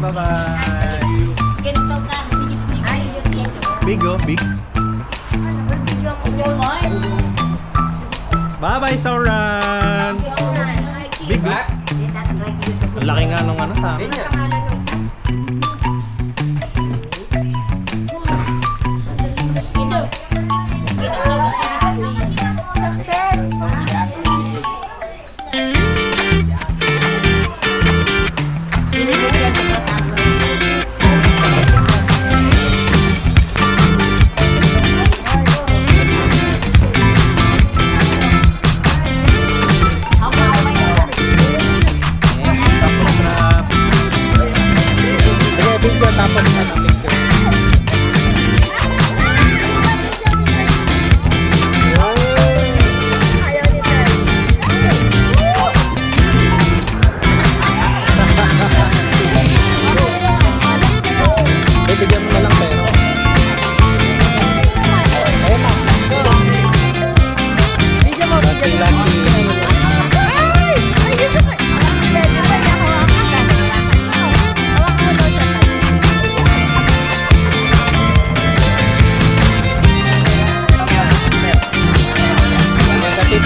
Bye-bye. Big oh, big. Bye-bye, Sauron. Big oh. Ang laki nga nung ano sa akin. Bigyan mo na lang pera. Ayun na. Bigyan mo. Lucky.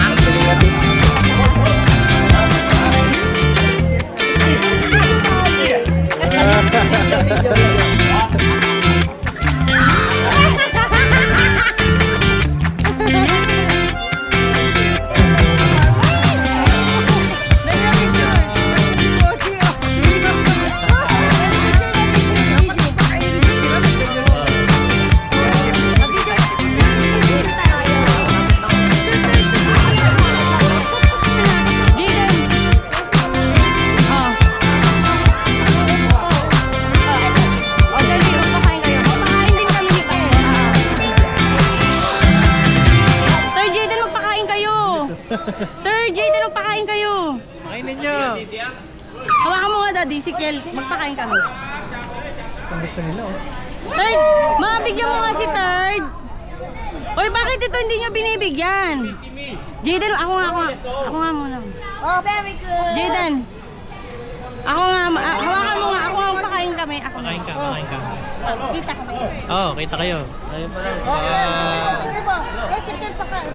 Third, Jayden, magpakain kayo. Kainin nyo. Hawakan mo nga, Daddy, si Kel. Magpakain kami. Ang gusto nila oh. Third, mabigyan mo nga si Third. Oy, bakit ito hindi nyo binibigyan? Jayden, ako nga muna. Oh, very good. Jayden, hawakan mo nga, ako nga magpakain kami. Pakain ka. Kita kami. Oo, kita kayo. Ayun pa lang. Okay, sige po. Eh, si Kel pa ka.